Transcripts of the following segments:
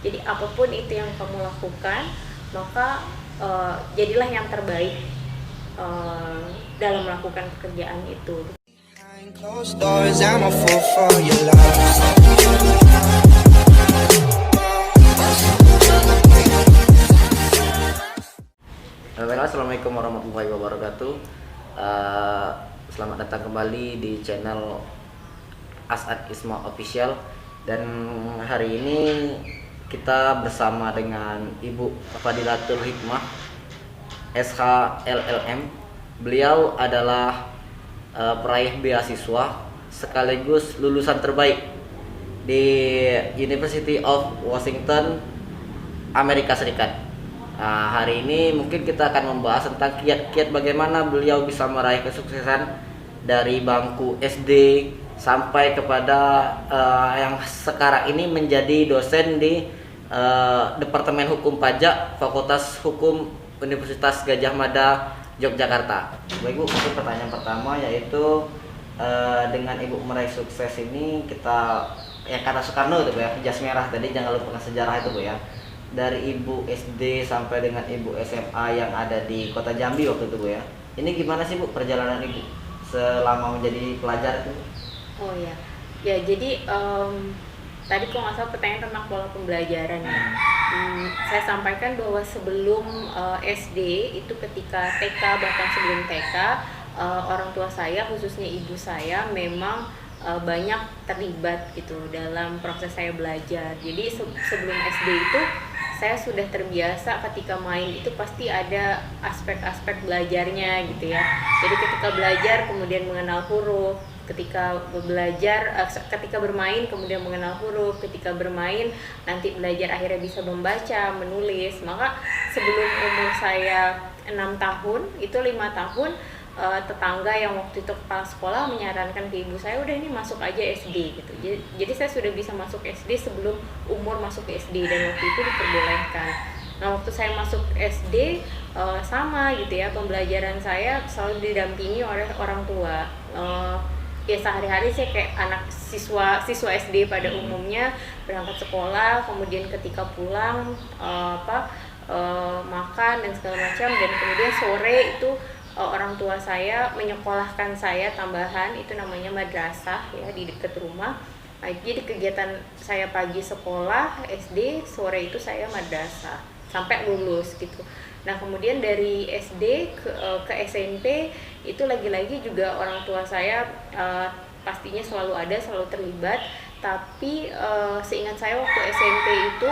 Jadi apapun itu yang kamu lakukan, maka jadilah yang terbaik dalam melakukan pekerjaan itu. Behind closed doors, I'm a fool for your love. Assalamualaikum warahmatullahi wabarakatuh. Selamat datang kembali di channel As'ad Isma Official. Dan hari ini kita bersama dengan Ibu Fadilatul Hikmah SH LLM. Beliau adalah peraih beasiswa sekaligus lulusan terbaik di University of Washington, Amerika Serikat. Nah, hari ini mungkin kita akan membahas tentang kiat-kiat bagaimana beliau bisa meraih kesuksesan dari bangku SD sampai kepada yang sekarang ini menjadi dosen di Departemen Hukum Pajak Fakultas Hukum Universitas Gadjah Mada, Yogyakarta. Baik Bu, untuk pertanyaan pertama yaitu dengan Ibu meraih sukses ini kita kata Soekarno itu Bu ya, jas merah tadi, jangan lupakan sejarah itu Bu ya. Dari Ibu SD sampai dengan Ibu SMA yang ada di Kota Jambi waktu itu Bu ya. Ini gimana sih Bu perjalanan Ibu selama menjadi pelajar itu? Oh ya, jadi tadi kok nggak salah pertanyaan tentang pola pembelajaran ya. Saya sampaikan bahwa sebelum SD itu ketika TK, bahkan sebelum TK, orang tua saya khususnya ibu saya memang banyak terlibat gitu dalam proses saya belajar. Jadi sebelum SD itu saya sudah terbiasa ketika main itu pasti ada aspek-aspek belajarnya gitu ya. Jadi ketika belajar kemudian mengenal huruf, ketika bermain kemudian mengenal huruf, ketika bermain nanti belajar akhirnya bisa membaca, menulis. Maka sebelum umur saya 6 tahun, itu 5 tahun tetangga yang waktu itu kepala sekolah menyarankan ke ibu saya, udah ini masuk aja SD gitu. Jadi saya sudah bisa masuk SD sebelum umur masuk ke SD, dan waktu itu diperbolehkan. Nah, waktu saya masuk SD sama gitu ya, pembelajaran saya selalu didampingi oleh orang tua. Ya sehari-hari saya kayak anak siswa SD pada umumnya, berangkat sekolah, kemudian ketika pulang makan dan segala macam, dan kemudian sore itu orang tua saya menyekolahkan saya tambahan, itu namanya madrasah ya, di dekat rumah. Nah, jadi kegiatan saya pagi sekolah SD, sore itu saya madrasah sampai lulus gitu. Nah, kemudian dari SD ke SMP itu lagi-lagi juga orang tua saya pastinya selalu terlibat. Tapi seingat saya waktu SMP itu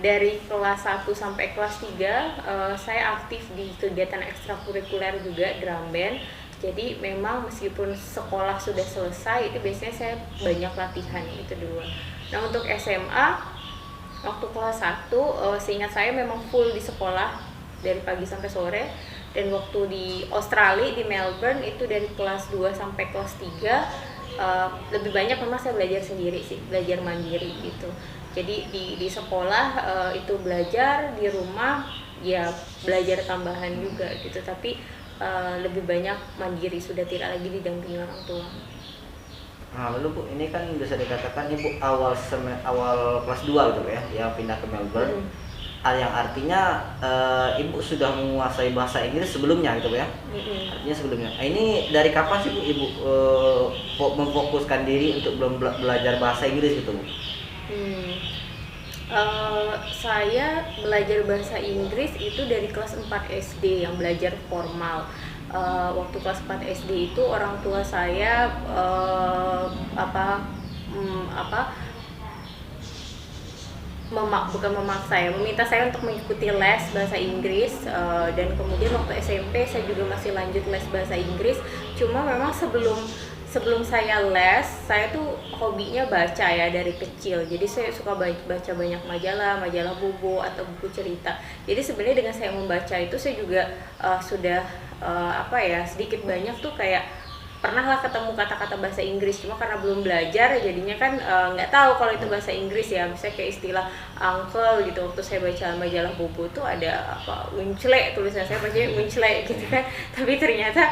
dari kelas 1 sampai kelas 3 saya aktif di kegiatan ekstrakurikuler juga, drum band. Jadi memang meskipun sekolah sudah selesai, itu biasanya saya banyak latihan, itu dulu. Nah, untuk SMA waktu kelas 1 seingat saya memang full di sekolah dari pagi sampai sore. Dan waktu di Australia, di Melbourne, itu dari kelas 2 sampai kelas 3 lebih banyak memang saya belajar sendiri sih, belajar mandiri gitu. Jadi di sekolah itu belajar, di rumah ya belajar tambahan juga gitu, tapi lebih banyak mandiri, sudah tidak lagi didampingi orang tua. Nah, lalu Bu, ini kan bisa dikatakan Ibu awal kelas 2 gitu ya, yang pindah ke Melbourne. Yang artinya Ibu sudah menguasai bahasa Inggris sebelumnya gitu ya. Artinya sebelumnya. Nah, ini dari kapan sih Bu Ibu memfokuskan diri untuk belajar bahasa Inggris gitu Bu? Saya belajar bahasa Inggris itu dari kelas 4 SD yang belajar formal. Waktu kelas 4 SD itu orang tua saya bukan memaksa ya, meminta saya untuk mengikuti les bahasa Inggris, dan kemudian waktu SMP saya juga masih lanjut les bahasa Inggris. Cuma memang sebelum saya les, saya tuh hobinya baca ya dari kecil. Jadi saya suka baca banyak majalah buku atau buku cerita. Jadi sebenarnya dengan saya membaca itu saya juga sudah sedikit banyak tuh kayak pernah lah ketemu kata-kata bahasa Inggris, cuma karena belum belajar jadinya kan nggak tahu kalau itu bahasa Inggris ya. Misalnya kayak istilah uncle gitu, waktu saya baca majalah buku tuh ada winchle, tulisan saya bacanya winchle gitu kan, tapi ternyata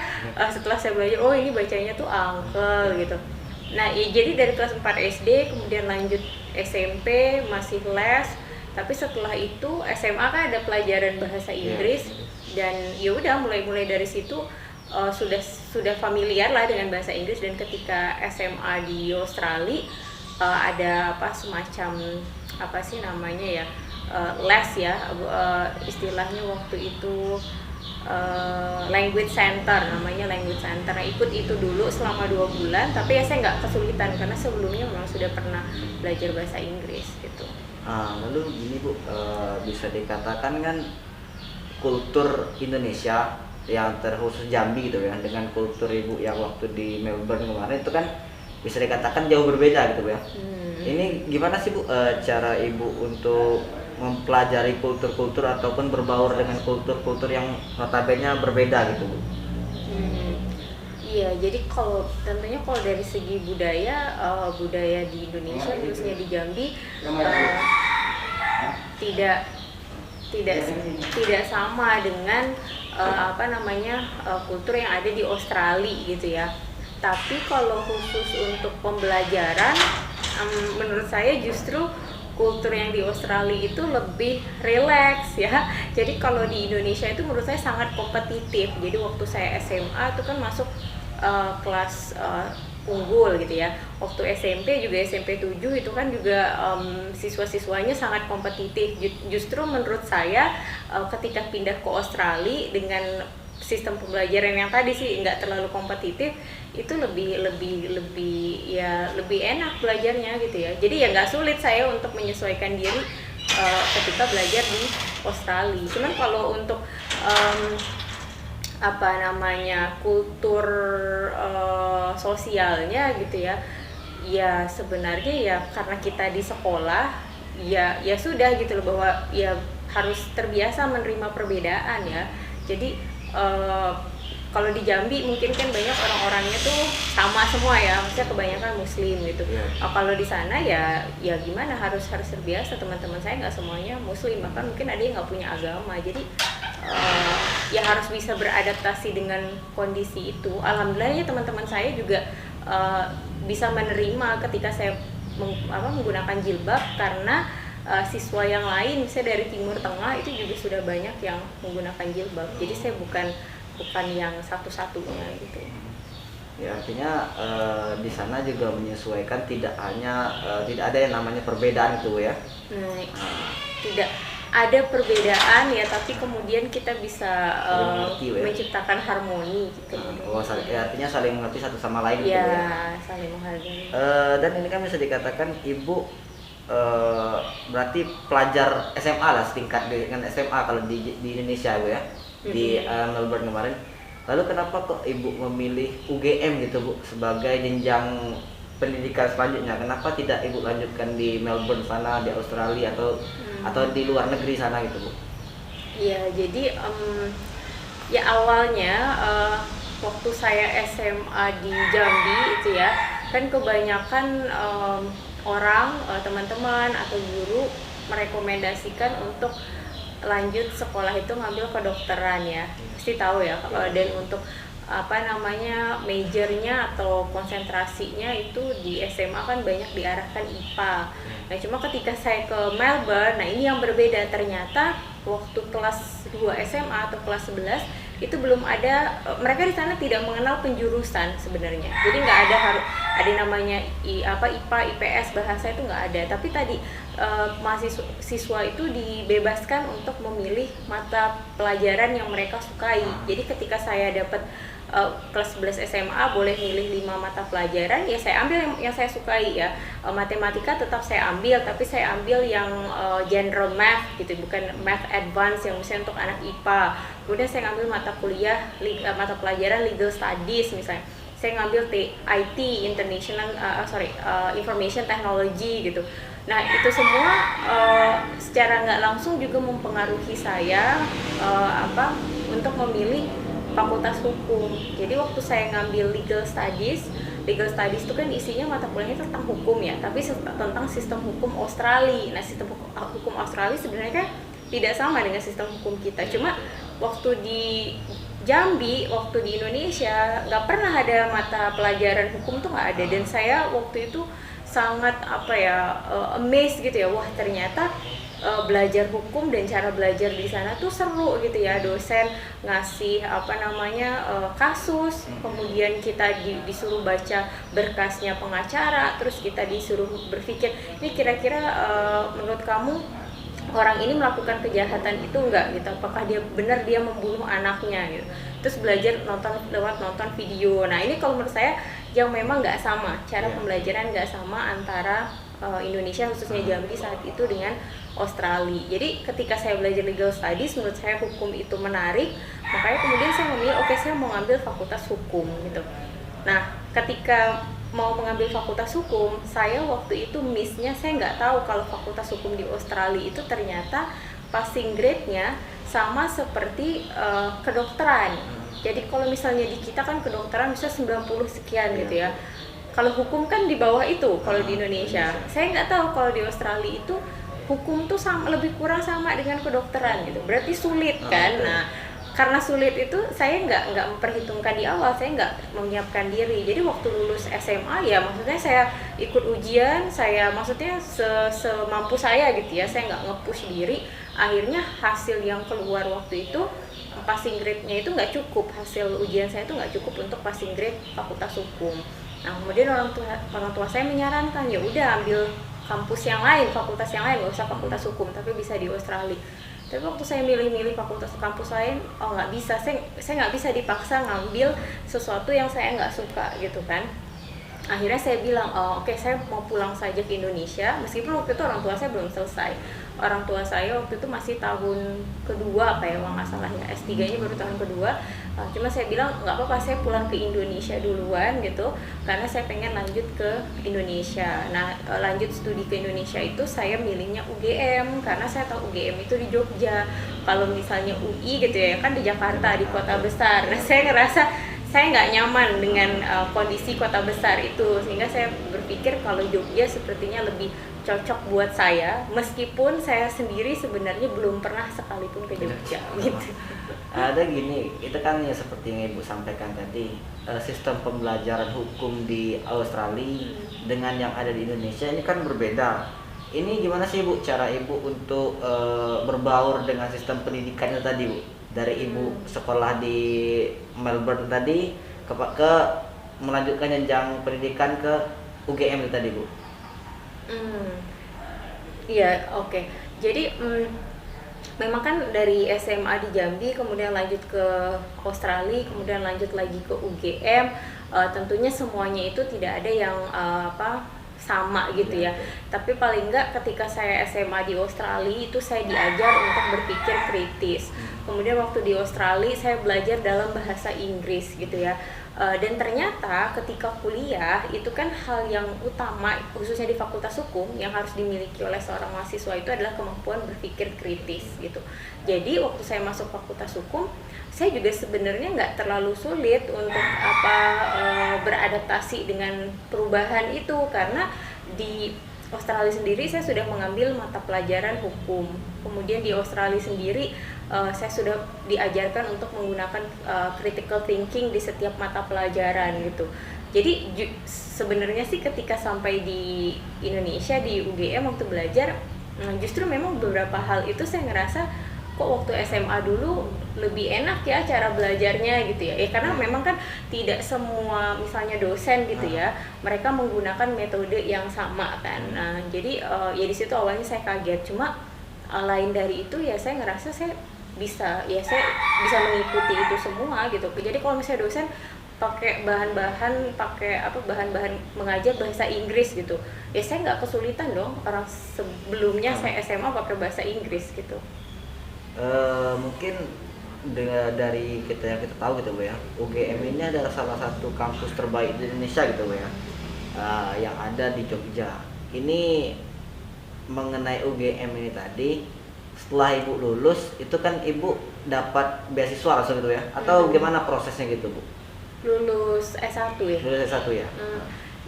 setelah saya belajar, oh ini bacanya tuh uncle gitu. Nah jadi dari kelas 4 SD kemudian lanjut SMP masih les, Tapi setelah itu SMA kan ada pelajaran bahasa Inggris, dan ya udah mulai dari situ sudah familiar lah dengan bahasa Inggris. Dan ketika SMA di Australia ada semacam les ya, istilahnya waktu itu language center, namanya language center. Nah, ikut itu dulu selama 2 bulan, tapi ya saya nggak kesulitan karena sebelumnya memang sudah pernah belajar bahasa Inggris gitu. Lalu gini Bu, bisa dikatakan kan kultur Indonesia yang terkhusus Jambi gitu ya, dengan kultur Ibu yang waktu di Melbourne kemarin itu kan bisa dikatakan jauh berbeda gitu ya. Ini gimana sih Bu cara Ibu untuk mempelajari kultur-kultur ataupun berbaur dengan kultur-kultur yang notabene berbeda gitu Bu? Iya, jadi tentunya kalau dari segi budaya di Indonesia, khususnya di Jambi, tidak sama dengan kultur yang ada di Australia gitu ya. Tapi kalau khusus untuk pembelajaran, menurut saya justru kultur yang di Australia itu lebih rileks ya. Jadi kalau di Indonesia itu menurut saya sangat kompetitif. Jadi waktu saya SMA itu kan masuk kelas unggul gitu ya. Waktu SMP juga SMP 7 itu kan juga siswa-siswanya sangat kompetitif. Justru menurut saya ketika pindah ke Australia dengan sistem pembelajaran yang tadi sih nggak terlalu kompetitif, itu lebih enak belajarnya gitu ya. Jadi ya nggak sulit saya untuk menyesuaikan diri ketika belajar di Australia. Cuman kalau untuk kultur sosialnya gitu ya, ya sebenarnya ya karena kita di sekolah ya sudah gitu loh, bahwa ya harus terbiasa menerima perbedaan ya. Jadi kalau di Jambi mungkin kan banyak orang-orangnya tuh sama semua ya, maksudnya kebanyakan Muslim gitu. Kalau di sana ya gimana, harus terbiasa. Teman-teman saya nggak semuanya Muslim, bahkan mungkin ada yang nggak punya agama. Jadi ya harus bisa beradaptasi dengan kondisi itu. Alhamdulillahnya teman-teman saya juga bisa menerima ketika saya menggunakan jilbab, karena siswa yang lain misalnya dari Timur Tengah itu juga sudah banyak yang menggunakan jilbab. Jadi saya bukan yang satu-satunya gitu. Ya artinya di sana juga menyesuaikan, tidak ada yang namanya perbedaan itu ya. Tidak ada perbedaan ya, tapi kemudian kita bisa menciptakan harmoni gitu. Artinya saling mengerti satu sama lain gitu ya. Saling menghargai. Dan ini kan bisa dikatakan Ibu berarti pelajar SMA lah, setingkat dengan SMA kalau di Indonesia Bu ya, di Melbourne kemarin. Lalu kenapa kok Ibu memilih UGM gitu Bu sebagai jenjang pendidikan selanjutnya? Kenapa tidak Ibu lanjutkan di Melbourne sana, di Australia atau di luar negeri sana gitu Bu? Iya, jadi ya awalnya waktu saya SMA di Jambi itu ya, kan kebanyakan teman-teman atau guru merekomendasikan untuk lanjut sekolah itu ngambil kedokteran ya, pasti tahu ya. Dan untuk majornya atau konsentrasinya itu di SMA kan banyak diarahkan IPA. Nah cuma ketika saya ke Melbourne, nah ini yang berbeda. Ternyata waktu kelas 2 SMA atau kelas 11 itu belum ada, mereka di sana tidak mengenal penjurusan sebenarnya. Jadi nggak ada namanya IPA, IPS, bahasa itu nggak ada. Tapi tadi siswa itu dibebaskan untuk memilih mata pelajaran yang mereka sukai. Jadi ketika saya dapat kelas 11 SMA boleh milih 5 mata pelajaran, ya saya ambil yang saya sukai ya. Matematika tetap saya ambil, tapi saya ambil yang general math gitu, bukan math advance yang misalnya untuk anak IPA. Kemudian saya ngambil mata pelajaran legal studies misalnya. Saya ngambil IT, information technology gitu. Nah itu semua secara nggak langsung juga mempengaruhi saya untuk memilih fakultas hukum. Jadi waktu saya ngambil legal studies itu kan isinya mata kuliahnya tentang hukum ya, tapi tentang sistem hukum Australia. Nah sistem hukum Australia sebenarnya kan tidak sama dengan sistem hukum kita. Cuma waktu di Jambi, waktu di Indonesia nggak pernah ada mata pelajaran hukum tuh, nggak ada. Dan saya waktu itu sangat amazed gitu ya, wah ternyata belajar hukum dan cara belajar di sana tuh seru gitu ya. Dosen ngasih kasus, kemudian kita disuruh baca berkasnya pengacara, terus kita disuruh berpikir ini kira-kira menurut kamu orang ini melakukan kejahatan itu enggak gitu, apakah dia membunuh anaknya gitu. Terus belajar lewat nonton video. Nah ini kalau menurut saya yang memang nggak sama, cara pembelajaran nggak sama antara Indonesia khususnya Jambi saat itu dengan Australia. Jadi ketika saya belajar legal studies, menurut saya hukum itu menarik, makanya kemudian saya memilih saya mau ngambil fakultas hukum gitu. Nah ketika mau mengambil fakultas hukum, saya waktu itu miss-nya saya nggak tahu kalau fakultas hukum di Australia itu ternyata passing grade-nya sama seperti kedokteran. Jadi kalau misalnya di kita kan kedokteran bisa 90 sekian gitu ya. Kalau hukum kan di bawah itu kalau di Indonesia. Saya nggak tahu kalau di Australia itu hukum tuh lebih kurang sama dengan kedokteran gitu. Berarti sulit kan. Nah, karena sulit itu saya nggak memperhitungkan di awal, saya nggak menyiapkan diri. Jadi waktu lulus SMA ya maksudnya saya ikut ujian, saya maksudnya semampu saya gitu ya. Saya nggak nge-push diri. Akhirnya hasil yang keluar waktu itu passing grade-nya itu nggak cukup, hasil ujian saya itu nggak cukup untuk passing grade fakultas hukum. Nah kemudian orang tua saya menyarankan ya udah ambil kampus yang lain, fakultas yang lain, nggak usah fakultas hukum tapi bisa di Australia. Tapi waktu saya milih kampus lain, nggak bisa, saya nggak bisa dipaksa ngambil sesuatu yang saya nggak suka gitu kan. Akhirnya saya bilang saya mau pulang saja ke Indonesia, meskipun waktu itu orang tua saya belum selesai. Orang tua saya waktu itu masih tahun kedua kalau nggak salah ya, S3-nya baru tahun kedua. Cuma saya bilang nggak apa-apa, saya pulang ke Indonesia duluan gitu, karena saya pengen lanjut ke Indonesia. Nah lanjut studi ke Indonesia itu saya milihnya UGM, karena saya tahu UGM itu di Jogja. Kalau misalnya UI gitu ya kan di Jakarta, di kota besar. Nah saya ngerasa saya nggak nyaman dengan kondisi kota besar itu, sehingga saya berpikir kalau Jogja sepertinya lebih cocok buat saya, meskipun saya sendiri sebenarnya belum pernah sekalipun ke Jogja gitu. Ada gini, itu kan ya seperti yang Ibu sampaikan tadi, sistem pembelajaran hukum di Australia dengan yang ada di Indonesia ini kan berbeda. Ini gimana sih Bu cara Ibu untuk berbaur dengan sistem pendidikannya tadi Bu? Dari Ibu sekolah di Melbourne tadi ke melanjutkan jenjang pendidikan ke UGM itu tadi Bu. Iya, oke. Jadi memang kan dari SMA di Jambi, kemudian lanjut ke Australia, kemudian lanjut lagi ke UGM. Tentunya semuanya itu tidak ada yang sama gitu ya. Tapi paling enggak ketika saya SMA di Australia itu saya diajar untuk berpikir kritis. Kemudian waktu di Australia saya belajar dalam bahasa Inggris gitu ya. Dan ternyata ketika kuliah itu kan hal yang utama khususnya di fakultas hukum yang harus dimiliki oleh seorang mahasiswa itu adalah kemampuan berpikir kritis gitu. Jadi waktu saya masuk fakultas hukum saya juga sebenarnya nggak terlalu sulit untuk beradaptasi dengan perubahan itu, karena di Australia sendiri saya sudah mengambil mata pelajaran hukum. Kemudian di Australia sendiri saya sudah diajarkan untuk menggunakan critical thinking di setiap mata pelajaran gitu. Jadi sebenarnya sih ketika sampai di Indonesia di UGM waktu belajar, justru memang beberapa hal itu saya ngerasa kok waktu SMA dulu lebih enak ya cara belajarnya gitu ya. Karena memang kan tidak semua misalnya dosen gitu ya, mereka menggunakan metode yang sama kan. Nah, jadi ya di situ awalnya saya kaget. Cuma lain dari itu ya saya ngerasa saya bisa mengikuti itu semua gitu. Jadi kalau misalnya dosen pakai bahan-bahan mengajar bahasa Inggris gitu, ya saya nggak kesulitan dong. Orang sebelumnya saya SMA pakai bahasa Inggris gitu. Mungkin dari yang kita tahu gitu Bu ya, UGM ini adalah salah satu kampus terbaik di Indonesia gitu Bu ya, yang ada di Jogja. Ini mengenai UGM ini tadi, setelah Ibu lulus itu kan Ibu dapat beasiswa langsung gitu ya, atau gimana prosesnya gitu Bu? Lulus S1 ya? Lulus S1 ya?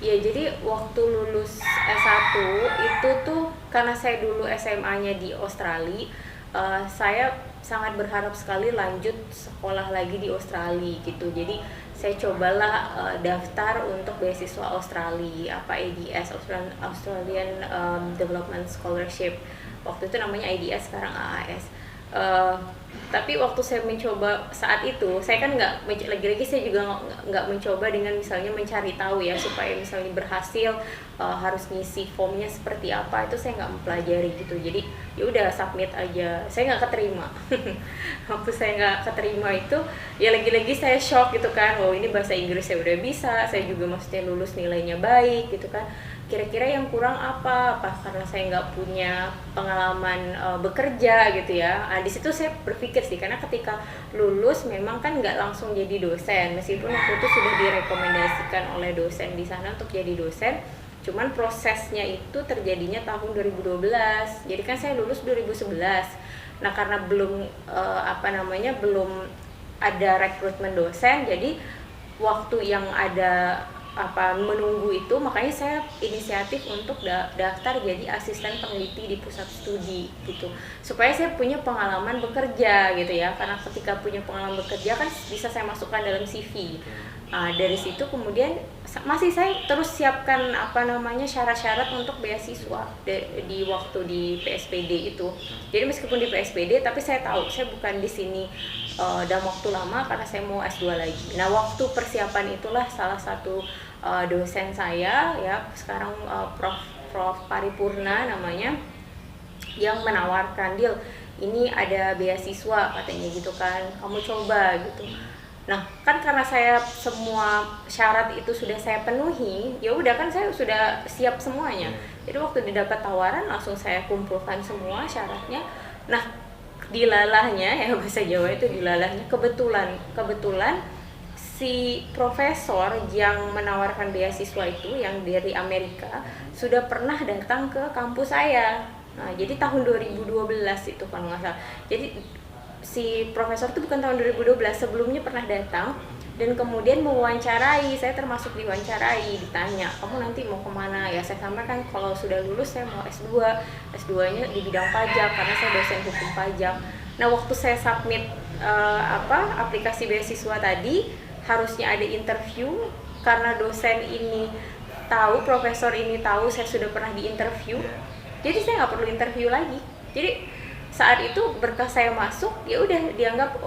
Ya jadi waktu lulus S1 itu tuh karena saya dulu SMA-nya di Australia, saya sangat berharap sekali lanjut sekolah lagi di Australia gitu. Jadi saya cobalah daftar untuk beasiswa Australia, ADS, Australian Development Scholarship. waktu itu namanya IDS, sekarang AAS. Tapi waktu saya mencoba saat itu, saya kan lagi-lagi saya juga nggak mencoba dengan misalnya mencari tahu ya supaya misalnya berhasil harus ngisi formnya seperti apa, itu saya nggak mempelajari gitu. Jadi ya udah submit aja, saya nggak keterima. Waktu saya nggak keterima itu ya lagi-lagi saya shock gitu kan, oh ini bahasa Inggris saya udah bisa, saya juga maksudnya lulus nilainya baik gitu kan, kira-kira yang kurang apa karena saya nggak punya pengalaman bekerja gitu ya. Di situ saya berpikir sih, karena ketika lulus memang kan nggak langsung jadi dosen, meskipun waktu itu sudah direkomendasikan oleh dosen di sana untuk jadi dosen, cuman prosesnya itu terjadinya tahun 2012. Jadi kan saya lulus 2011. Nah karena belum belum ada rekrutmen dosen, jadi waktu yang ada menunggu itu, makanya saya inisiatif untuk daftar jadi asisten peneliti di pusat studi gitu, supaya saya punya pengalaman bekerja gitu ya, karena ketika punya pengalaman bekerja kan bisa saya masukkan dalam CV. Dari situ kemudian masih saya terus siapkan syarat-syarat untuk beasiswa di waktu di PSPD itu. Jadi meskipun di PSPD, tapi saya tahu saya bukan di sini dalam waktu lama karena saya mau S2 lagi. Nah waktu persiapan itulah salah satu dosen saya ya sekarang Prof Paripurna namanya, yang menawarkan, Dil ini ada beasiswa katanya gitu kan, kamu coba gitu. Nah kan karena saya semua syarat itu sudah saya penuhi, ya udah kan saya sudah siap semuanya. Jadi waktu didapat tawaran langsung saya kumpulkan semua syaratnya. Nah dilalahnya ya, bahasa Jawa itu dilalahnya, kebetulan si profesor yang menawarkan beasiswa itu yang dari Amerika sudah pernah datang ke kampus saya. Nah jadi tahun 2012 itu kalau nggak salah. Jadi si profesor itu bukan tahun 2012, sebelumnya pernah datang dan kemudian mewawancarai, saya termasuk diwawancarai, ditanya kamu nanti mau kemana ya, saya sampaikan kalau sudah lulus saya mau S2-nya di bidang pajak karena saya dosen hukum pajak. Nah waktu saya submit aplikasi beasiswa tadi, harusnya ada interview, karena dosen ini tahu, profesor ini tahu saya sudah pernah diinterview, jadi saya nggak perlu interview lagi. Jadi saat itu berkas saya masuk, ya udah dianggap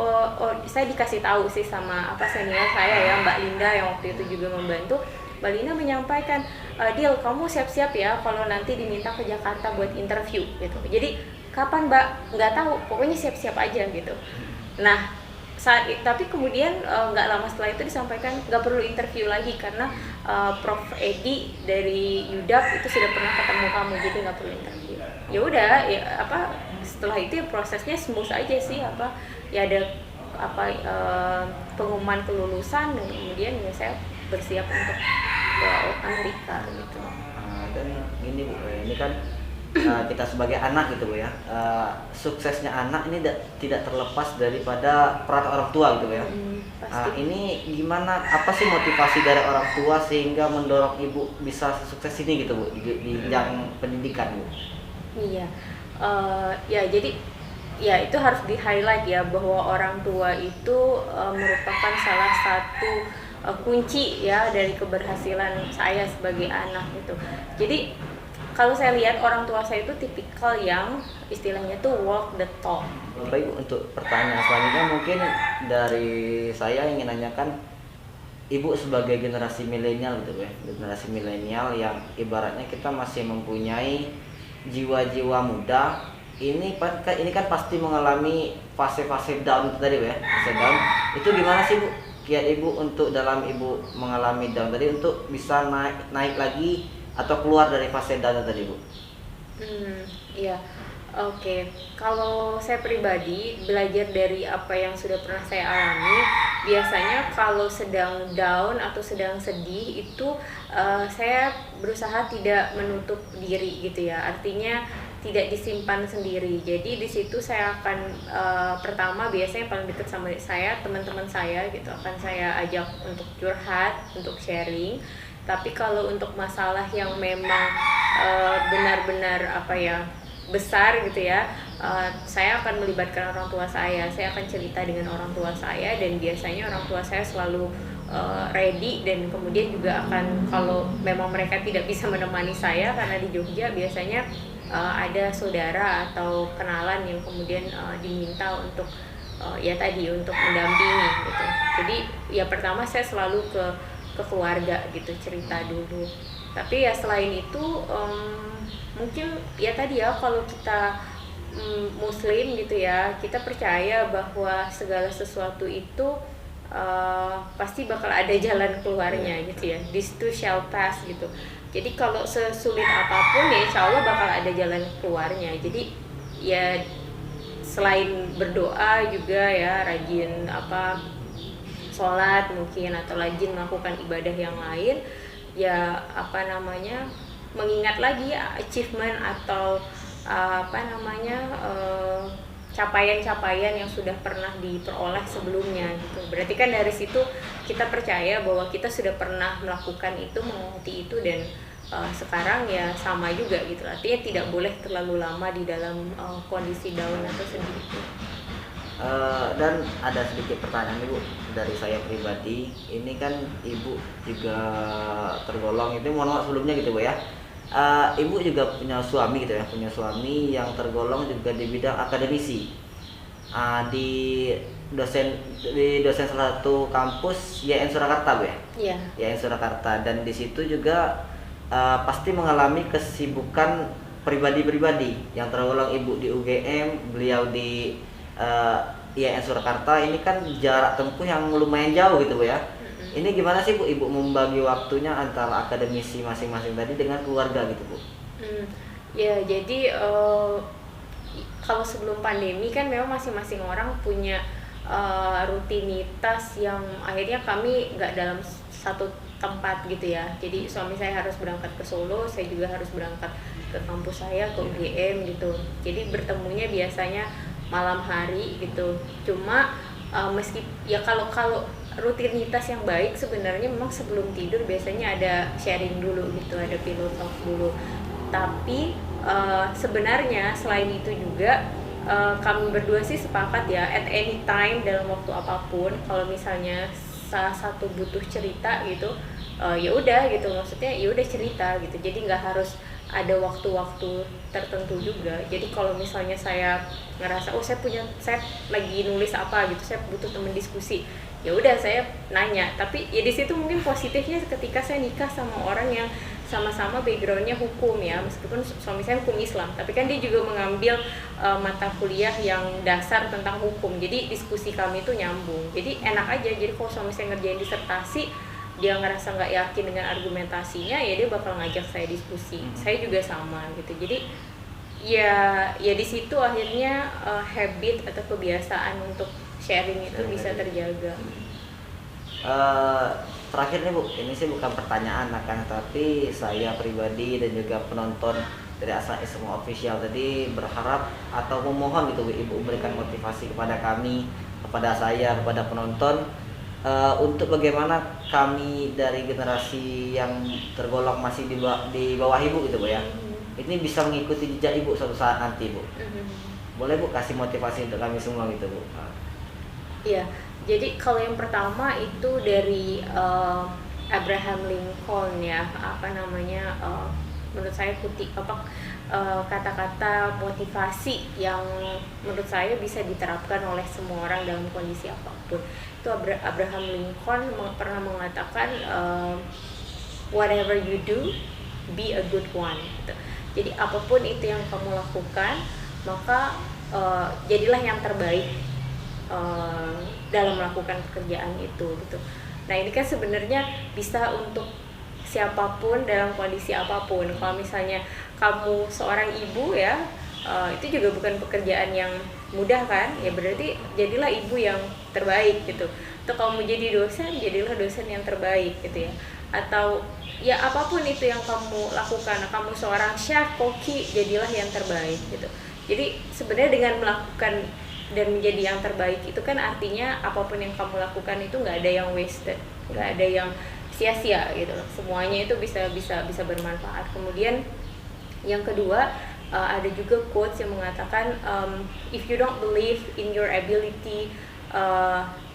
saya dikasih tahu sih sama senior saya ya, Mbak Linda yang waktu itu juga membantu. Mbak Linda menyampaikan, Dil kamu siap-siap ya kalau nanti diminta ke Jakarta buat interview gitu. Jadi kapan Mbak? Nggak tahu, pokoknya siap-siap aja gitu. Nah tapi kemudian nggak lama setelah itu disampaikan nggak perlu interview lagi karena Prof Edi dari UDAP itu sudah pernah ketemu kamu, jadi nggak perlu interview. Ya udah setelah itu ya prosesnya smooth aja sih, ada pengumuman kelulusan dan kemudian ya saya bersiap untuk ke Amerika gitu. Dan gini Bu, ini kan kita sebagai anak gitu Bu ya, suksesnya anak ini tidak terlepas daripada peran orang tua gitu Bu ya. Ini gimana, apa sih motivasi dari orang tua sehingga mendorong Ibu bisa sukses ini gitu Bu di bidang pendidikan Bu? Iya, ya jadi ya itu harus di highlight ya, bahwa orang tua itu merupakan salah satu kunci ya dari keberhasilan saya sebagai anak gitu. Jadi kalau saya lihat orang tua saya itu tipikal yang istilahnya tuh walk the talk. Baik Bu, untuk pertanyaan selanjutnya mungkin dari saya ingin nanyakan, Ibu sebagai generasi milenial gitu ya, generasi milenial yang ibaratnya kita masih mempunyai jiwa-jiwa muda, ini kan pasti mengalami fase-fase down itu tadi Bu ya, fase down. Itu gimana sih Bu kiat Ibu untuk dalam Ibu mengalami down tadi untuk bisa naik lagi atau keluar dari fase down tadi Bu? Iya. Oke, kalau saya pribadi belajar dari apa yang sudah pernah saya alami, biasanya kalau sedang down atau sedang sedih itu saya berusaha tidak menutup diri gitu ya, artinya tidak disimpan sendiri. Jadi di situ saya akan pertama biasanya paling dekat sama saya, teman-teman saya gitu, akan saya ajak untuk curhat, untuk sharing. Tapi kalau untuk masalah yang memang benar-benar besar gitu ya, saya akan melibatkan orang tua saya akan cerita dengan orang tua saya, dan biasanya orang tua saya selalu ready, dan kemudian juga akan, kalau memang mereka tidak bisa menemani saya karena di Jogja, biasanya ada saudara atau kenalan yang kemudian diminta untuk ya tadi untuk mendampingi gitu. Jadi ya pertama saya selalu ke keluarga gitu, cerita dulu. Tapi ya selain itu mungkin ya tadi ya kalau kita Muslim gitu ya, kita percaya bahwa segala sesuatu itu pasti bakal ada jalan keluarnya gitu ya. This too shall pass gitu. Jadi kalau sesulit apapun ya insya Allah bakal ada jalan keluarnya. Jadi ya selain berdoa juga ya rajin sholat mungkin atau rajin melakukan ibadah yang lain, ya mengingat lagi achievement atau capaian-capaian yang sudah pernah diperoleh sebelumnya gitu. Berarti kan dari situ kita percaya bahwa kita sudah pernah melakukan itu, mengerti itu, dan sekarang ya sama juga gitu. Artinya tidak boleh terlalu lama di dalam kondisi down atau sedih. Dan ada sedikit pertanyaan Ibu dari saya pribadi. Ini kan Ibu juga tergolong, itu mohon maaf sebelumnya gitu Bu ya. Ibu juga punya suami gitu ya, punya suami yang tergolong juga di bidang akademisi. Di dosen salah satu kampus YN Surakarta Bu ya. Iya. YN Surakarta, dan di situ juga pasti mengalami kesibukan pribadi-pribadi yang tergolong Ibu di UGM, beliau di IAIN Surakarta. Ini kan jarak tempuh yang lumayan jauh gitu Bu ya. Ini gimana sih Bu Ibu membagi waktunya antara akademisi masing-masing tadi dengan keluarga gitu Bu? Ya jadi kalau sebelum pandemi kan memang masing-masing orang punya rutinitas yang akhirnya kami nggak dalam satu tempat gitu ya. Jadi suami saya harus berangkat ke Solo, saya juga harus berangkat ke kampus saya, ke UGM gitu. Jadi bertemunya biasanya malam hari gitu. Cuma meski ya kalau rutinitas yang baik sebenarnya memang sebelum tidur biasanya ada sharing dulu gitu, ada pillow talk dulu. Tapi sebenarnya selain itu juga kami berdua sih sepakat ya, at any time dalam waktu apapun, kalau misalnya salah satu butuh cerita gitu, ya udah gitu, maksudnya ya udah cerita gitu. Jadi nggak harus ada waktu-waktu tertentu juga. Jadi kalau misalnya saya ngerasa saya lagi nulis apa gitu, saya butuh temen diskusi, ya udah saya nanya. Tapi ya di situ mungkin positifnya ketika saya nikah sama orang yang sama-sama backgroundnya hukum ya, meskipun suami saya hukum Islam, tapi kan dia juga mengambil mata kuliah yang dasar tentang hukum. Jadi diskusi kami itu nyambung. Jadi enak aja. Jadi kalau suami saya ngerjain disertasi, dia ngerasa nggak yakin dengan argumentasinya, ya dia bakal ngajak saya diskusi. Saya juga sama gitu. Jadi ya di situ akhirnya habit atau kebiasaan untuk sharing itu bisa terjaga. Terakhir nih Bu, ini sih bukan pertanyaan tapi saya pribadi dan juga penonton dari As-Sadd Isma Official tadi berharap atau memohon gitu Bu, Ibu memberikan motivasi kepada kami, kepada saya, kepada penonton, untuk bagaimana kami dari generasi yang tergolong masih di bawah Ibu gitu Bu ya, ini bisa mengikuti jejak Ibu suatu saat nanti Bu. Boleh Bu kasih motivasi untuk kami semua gitu Bu? Iya, jadi kalau yang pertama itu dari Abraham Lincoln ya, menurut saya kata-kata motivasi yang menurut saya bisa diterapkan oleh semua orang dalam kondisi apapun. Itu Abraham Lincoln pernah mengatakan whatever you do, be a good one gitu. Jadi apapun itu yang kamu lakukan, maka jadilah yang terbaik dalam melakukan pekerjaan itu gitu. Nah ini kan sebenarnya bisa untuk siapapun dalam kondisi apapun. Kalau misalnya kamu seorang ibu ya, itu juga bukan pekerjaan yang mudah kan, ya berarti jadilah ibu yang terbaik gitu. Atau kamu jadi dosen, jadilah dosen yang terbaik gitu ya. Atau ya apapun itu yang kamu lakukan, kamu seorang chef, koki, jadilah yang terbaik gitu. Jadi sebenarnya dengan melakukan dan menjadi yang terbaik itu kan artinya apapun yang kamu lakukan itu nggak ada yang wasted, nggak ada yang sia-sia gitu loh. Semuanya itu bisa bermanfaat. Kemudian yang kedua, ada juga quotes yang mengatakan if you don't believe in your ability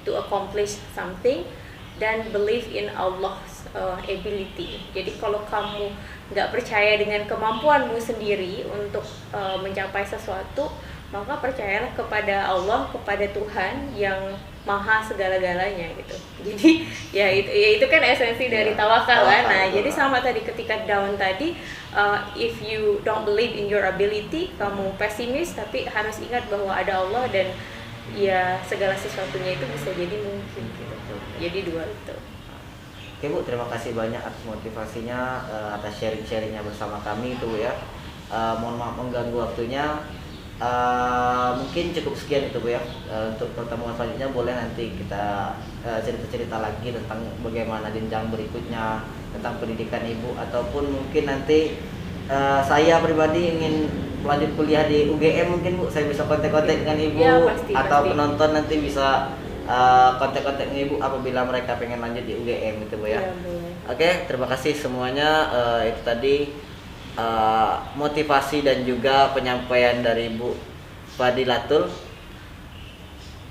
to accomplish something, then believe in Allah's ability. Jadi kalau kamu nggak percaya dengan kemampuanmu sendiri untuk mencapai sesuatu, maka percayalah kepada Allah, kepada Tuhan yang maha segala-galanya gitu. Jadi ya itu kan esensi dari tawakal kan. Nah, jadi sama tadi ketika down tadi, if you don't believe in your ability, kamu pesimis, tapi harus ingat bahwa ada Allah dan ya segala sesuatunya itu bisa jadi mungkin gitu. Jadi dua itu. Oke Bu, terima kasih banyak atas motivasinya, atas sharing-sharingnya bersama kami itu ya. Mohon maaf mengganggu waktunya. Mungkin cukup sekian itu Bu ya. Untuk pertemuan selanjutnya boleh nanti kita cerita-cerita lagi tentang bagaimana jenjang berikutnya, tentang pendidikan Ibu, ataupun mungkin nanti saya pribadi ingin lanjut kuliah di UGM, mungkin Bu saya bisa kontak-kontak dengan Ibu Ya, pasti, atau pasti. penonton nanti bisa kontak-kontak dengan Ibu apabila mereka pengen lanjut di UGM gitu Bu ya. Ya, boleh. Oke, terima kasih semuanya. Itu tadi motivasi dan juga penyampaian dari Bu Fadilatul.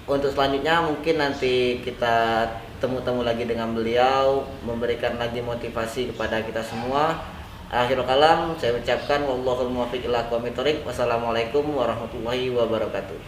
Untuk selanjutnya mungkin nanti kita temu-temu lagi dengan beliau, memberikan lagi motivasi kepada kita semua. Akhirul kalam saya ucapkan wallahul muwaffiq ila aqwamit thoriq. Wassalamualaikum warahmatullahi wabarakatuh.